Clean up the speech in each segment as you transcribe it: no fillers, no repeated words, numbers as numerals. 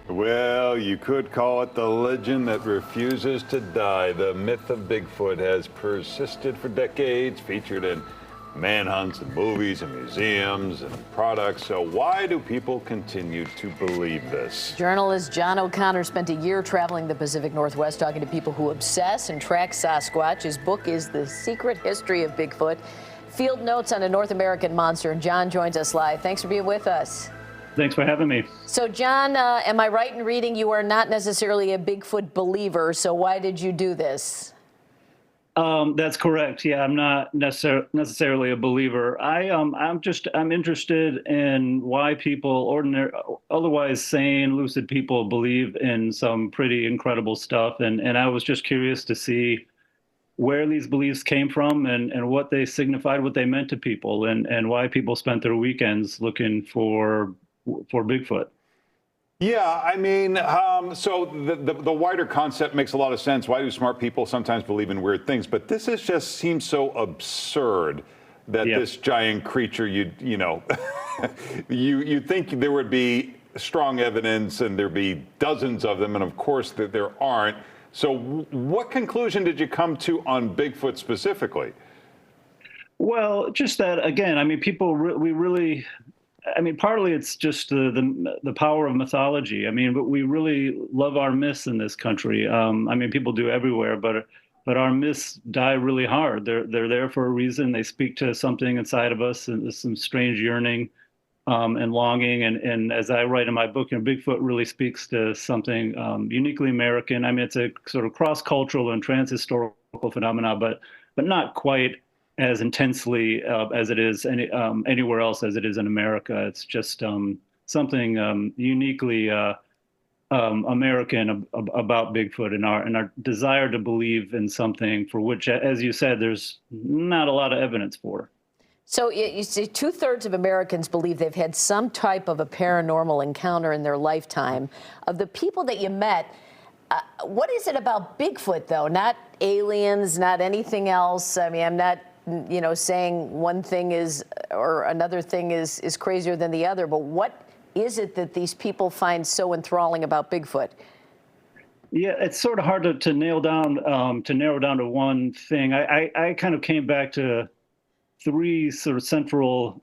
Well, you could call it the legend that refuses to die. The myth of Bigfoot has persisted for decades, featured in manhunts and movies and museums and products. So why do people continue to believe this? Journalist John O'Connor spent a year traveling the Pacific Northwest talking to people who obsess and track Sasquatch. His book is The Secret History of Bigfoot, Field Notes on a North American Monster. And John joins us live. Thanks for being with us. Thanks for having me. So, John, am I right in reading you are not necessarily a Bigfoot believer, so why did you do this? That's correct. Yeah, I'm not necessarily a believer. I'm interested in why people, otherwise sane, lucid people, believe in some pretty incredible stuff, and I was just curious to see where these beliefs came from and what they signified, what they meant to people, and why people spent their weekends looking for Bigfoot. Yeah, I mean, so the wider concept makes a lot of sense. Why do smart people sometimes believe in weird things? But this seems so absurd that this giant creature, you know, you think there would be strong evidence and there'd be dozens of them, and of course that there aren't. So what conclusion did you come to on Bigfoot specifically? Well, just that, again, I mean, partly it's just the power of mythology. I mean, but we really love our myths in this country. I mean, people do everywhere, but our myths die really hard. They're there for a reason. They speak to something inside of us, and there's some strange yearning and longing. And as I write in my book, Bigfoot really speaks to something uniquely American. I mean, it's a sort of cross-cultural and trans-historical phenomena, but not quite as intensely as it is anywhere else as it is in America. It's just something uniquely American about Bigfoot and our desire to believe in something for which, as you said, there's not a lot of evidence for. So you see 2/3 of Americans believe they've had some type of a paranormal encounter in their lifetime. Of the people that you met, what is it about Bigfoot, though? Not aliens, not anything else. I mean, I'm not saying one thing is or another thing is crazier than the other, but what is it that these people find so enthralling about Bigfoot? Yeah, it's sort of hard to nail down to one thing. I kind of came back to three sort of central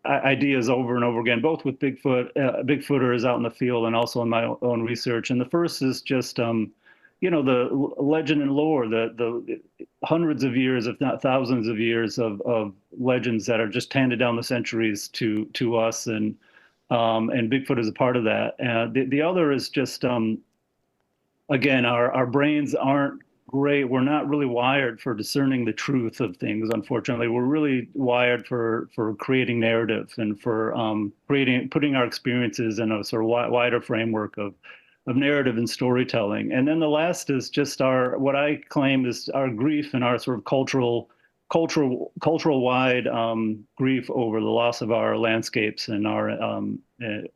ideas over and over again, both with Bigfooters out in the field and also in my own research. And the first is just the legend and lore, the hundreds of years, if not thousands of years of legends that are just handed down the centuries to us, and Bigfoot is a part of that. The other is just, again, our brains aren't great. We're not really wired for discerning the truth of things, unfortunately. We're really wired for creating narrative and for putting our experiences in a sort of wider framework of narrative and storytelling. And then the last is just what I claim is our grief and our sort of cultural wide grief over the loss of our landscapes and our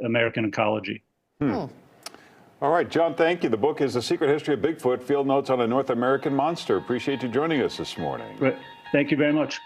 American ecology. All right, John, thank you. The book is The Secret History of Bigfoot, Field Notes on a North American Monster. Appreciate you joining us this morning. Thank you very much.